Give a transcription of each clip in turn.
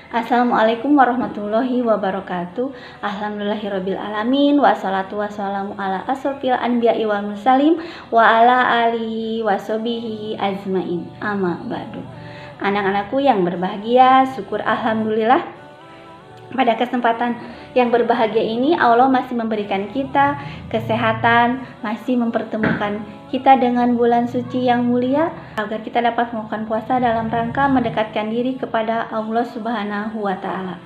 Assalamualaikum warahmatullahi wabarakatuh. Alhamdulillahirabbil alamin wassalatu wassalamu ala asrofil anbiya'i wal mursalin wa ala alihi washabihi ajmain. Amma ba'du. Anak-anakku yang berbahagia, syukur alhamdulillah pada kesempatan yang berbahagia ini Allah masih memberikan kita kesehatan, masih mempertemukan kita dengan bulan suci yang mulia agar kita dapat melakukan puasa dalam rangka mendekatkan diri kepada Allah Subhanahu wa taala.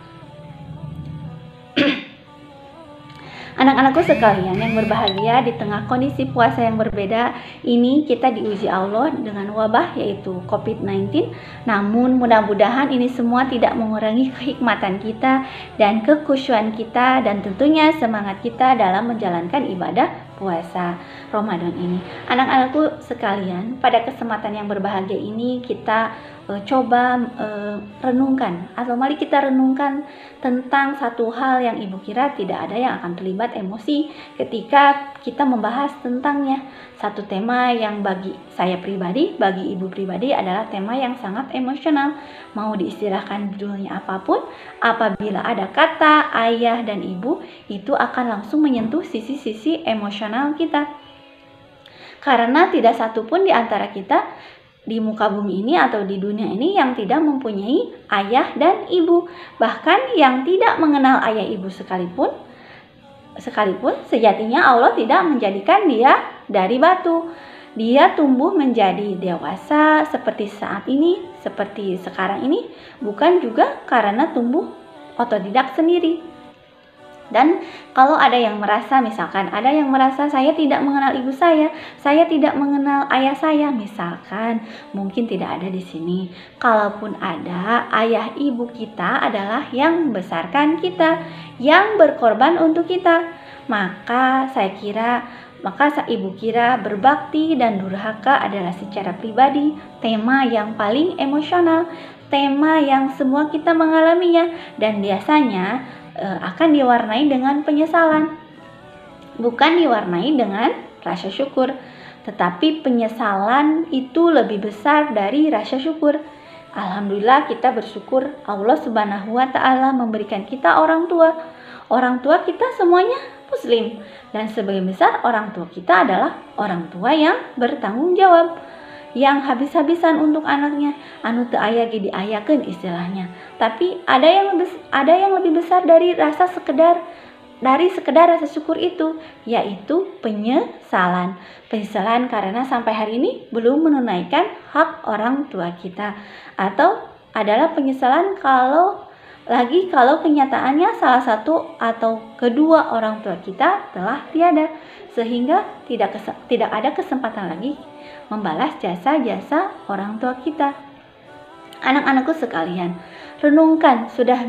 Anak-anakku sekalian yang berbahagia, di tengah kondisi puasa yang berbeda ini kita diuji Allah dengan wabah yaitu COVID-19. Namun mudah-mudahan ini semua tidak mengurangi kehikmatan kita dan kekhusyuan kita dan tentunya semangat kita dalam menjalankan ibadah puasa Ramadan ini. Anak-anakku sekalian, pada kesempatan yang berbahagia ini kita coba renungkan, atau mari kita renungkan tentang satu hal yang ibu kira tidak ada yang akan terlibat emosi ketika kita membahas tentangnya. Satu tema yang bagi saya pribadi, bagi ibu pribadi adalah tema yang sangat emosional. Mau diistilahkan judulnya apapun, apabila ada kata ayah dan ibu, itu akan langsung menyentuh sisi-sisi emosional kita. Karena tidak satupun di antara kita di muka bumi ini atau di dunia ini yang tidak mempunyai ayah dan ibu. Bahkan yang tidak mengenal ayah ibu sekalipun sejatinya Allah tidak menjadikan dia dari batu. Dia tumbuh menjadi dewasa seperti saat ini, seperti sekarang ini, bukan juga karena tumbuh otodidak sendiri. Dan kalau ada yang merasa, misalkan ada yang merasa saya tidak mengenal ibu saya tidak mengenal ayah saya, misalkan, mungkin tidak ada di sini. Kalaupun ada, ayah ibu kita adalah yang membesarkan kita, yang berkorban untuk kita. Maka ibu kira berbakti dan durhaka adalah secara pribadi tema yang paling emosional, tema yang semua kita mengalaminya, dan biasanya akan diwarnai dengan penyesalan, bukan diwarnai dengan rasa syukur. Tetapi penyesalan itu lebih besar dari rasa syukur. Alhamdulillah kita bersyukur Allah Subhanahu wa taala memberikan kita orang tua. Orang tua kita semuanya muslim, dan sebagian besar orang tua kita adalah orang tua yang bertanggung jawab, yang habis-habisan untuk anaknya, anu teu aya ge diayakeun istilahnya. Tapi ada yang lebih besar dari sekedar rasa syukur itu, yaitu penyesalan karena sampai hari ini belum menunaikan hak orang tua kita, atau adalah penyesalan kalau kenyataannya salah satu atau kedua orang tua kita telah tiada, sehingga tidak ada kesempatan lagi membalas jasa-jasa orang tua kita. Anak-anakku sekalian, renungkan sudah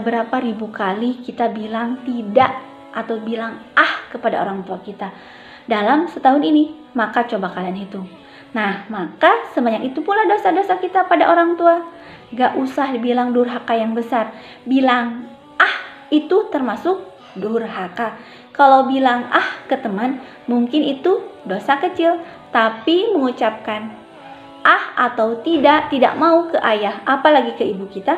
berapa ribu kali kita bilang tidak atau bilang kepada orang tua kita dalam setahun ini. Maka coba kalian hitung. Nah, maka sebanyak itu pula dosa-dosa kita pada orang tua. Gak usah dibilang durhaka yang besar, bilang itu termasuk durhaka. Kalau bilang ke teman mungkin itu dosa kecil, tapi mengucapkan atau tidak mau ke ayah, apalagi ke ibu kita,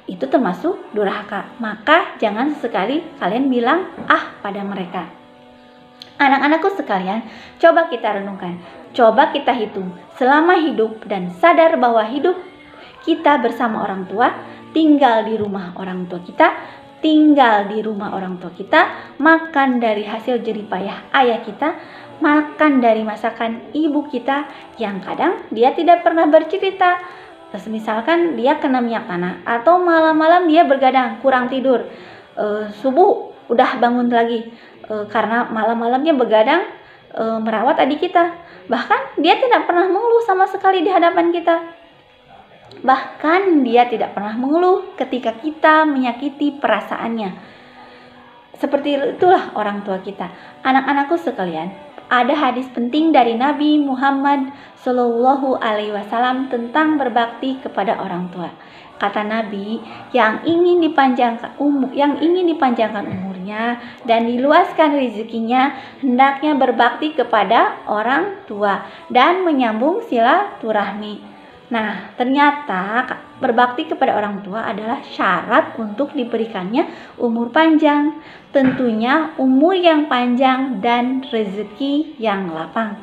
itu termasuk durhaka. Maka jangan sesekali kalian bilang pada mereka. Anak-anakku sekalian, coba kita renungkan, coba kita hitung selama hidup dan sadar bahwa hidup kita bersama orang tua, tinggal di rumah orang tua kita, makan dari hasil jeripayah ayah kita, makan dari masakan ibu kita yang kadang dia tidak pernah bercerita. Terus misalkan dia kena minyak tanah, atau malam-malam dia bergadang, kurang tidur, subuh udah bangun lagi, karena malam-malamnya begadang merawat adik kita. Bahkan dia tidak pernah mengeluh sama sekali di hadapan kita. Bahkan dia tidak pernah mengeluh ketika kita menyakiti perasaannya. Seperti itulah orang tua kita. Anak-anakku sekalian, ada hadis penting dari Nabi Muhammad Shallallahu Alaihi Wasallam tentang berbakti kepada orang tua. Kata Nabi, yang ingin dipanjangkan umurnya dan diluaskan rezekinya, hendaknya berbakti kepada orang tua dan menyambung silaturahmi. Nah, ternyata berbakti kepada orang tua adalah syarat untuk diberikannya umur panjang. Tentunya umur yang panjang dan rezeki yang lapang.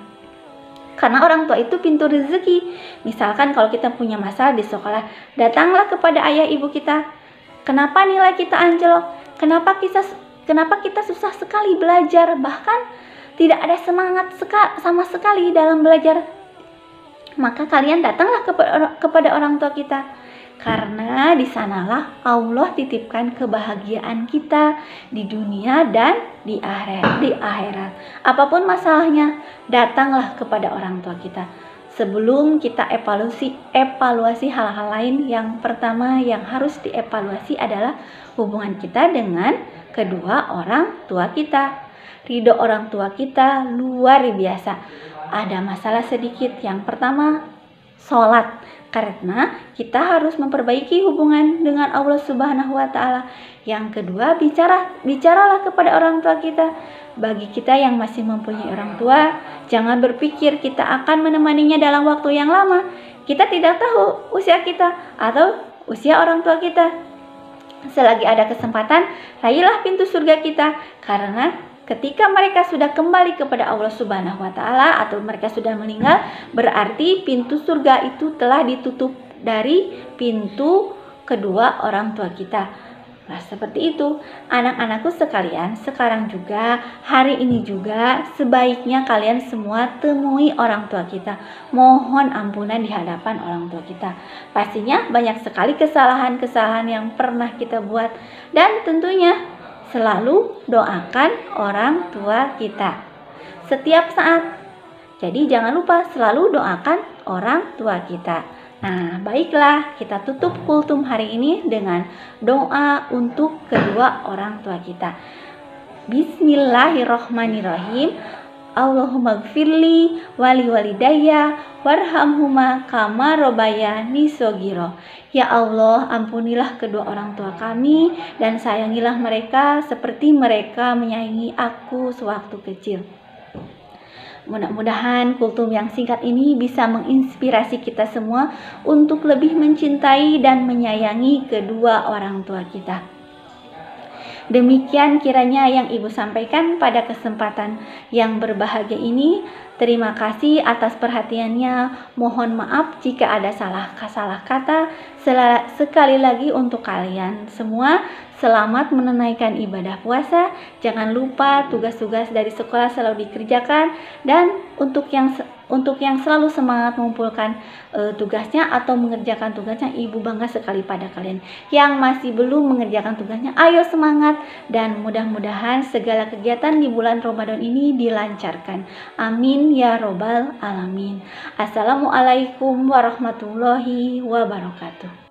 Karena orang tua itu pintu rezeki. Misalkan kalau kita punya masalah di sekolah, datanglah kepada ayah ibu kita. Kenapa nilai kita anjlok? Kenapa kita susah sekali belajar? Bahkan tidak ada semangat sama sekali dalam belajar. Maka kalian datanglah kepada orang tua kita, karena di sanalah Allah titipkan kebahagiaan kita di dunia dan di akhirat. Apapun masalahnya, datanglah kepada orang tua kita. Sebelum kita evaluasi hal-hal lain, yang pertama yang harus dievaluasi adalah hubungan kita dengan kedua orang tua kita. Ridho orang tua kita luar biasa. Ada masalah sedikit, yang pertama sholat, karena kita harus memperbaiki hubungan dengan Allah Subhanahu wa Ta'ala. Yang kedua, bicaralah kepada orang tua kita. Bagi kita yang masih mempunyai orang tua, jangan berpikir kita akan menemaninya dalam waktu yang lama. Kita tidak tahu usia kita atau usia orang tua kita. Selagi ada kesempatan, raihlah pintu surga kita, karena ketika mereka sudah kembali kepada Allah Subhanahu wa Ta'ala atau mereka sudah meninggal, berarti pintu surga itu telah ditutup dari pintu kedua orang tua kita. Nah, seperti itu anak-anakku sekalian. Sekarang juga, hari ini juga, sebaiknya kalian semua temui orang tua kita. Mohon ampunan di hadapan orang tua kita. Pastinya banyak sekali kesalahan-kesalahan yang pernah kita buat, dan tentunya selalu doakan orang tua kita setiap saat. Jadi jangan lupa selalu doakan orang tua kita. Nah, baiklah, kita tutup kultum hari ini dengan doa untuk kedua orang tua kita. Bismillahirrohmanirrohim. Allahumma gfirli wali walidayya warhamhuma kama robayani sogiro. Ya Allah, ampunilah kedua orang tua kami dan sayangilah mereka seperti mereka menyayangi aku sewaktu kecil. Mudah-mudahan kultum yang singkat ini bisa menginspirasi kita semua untuk lebih mencintai dan menyayangi kedua orang tua kita. Demikian kiranya yang Ibu sampaikan pada kesempatan yang berbahagia ini. Terima kasih atas perhatiannya. Mohon maaf jika ada salah kata. Sekali lagi untuk kalian semua, selamat menunaikan ibadah puasa. Jangan lupa tugas-tugas dari sekolah selalu dikerjakan, dan untuk yang selalu semangat mengumpulkan tugasnya atau mengerjakan tugasnya, Ibu bangga sekali pada kalian. Yang masih belum mengerjakan tugasnya, ayo semangat, dan mudah-mudahan segala kegiatan di bulan Ramadan ini dilancarkan. Amin ya robbal alamin. Assalamualaikum warahmatullahi wabarakatuh.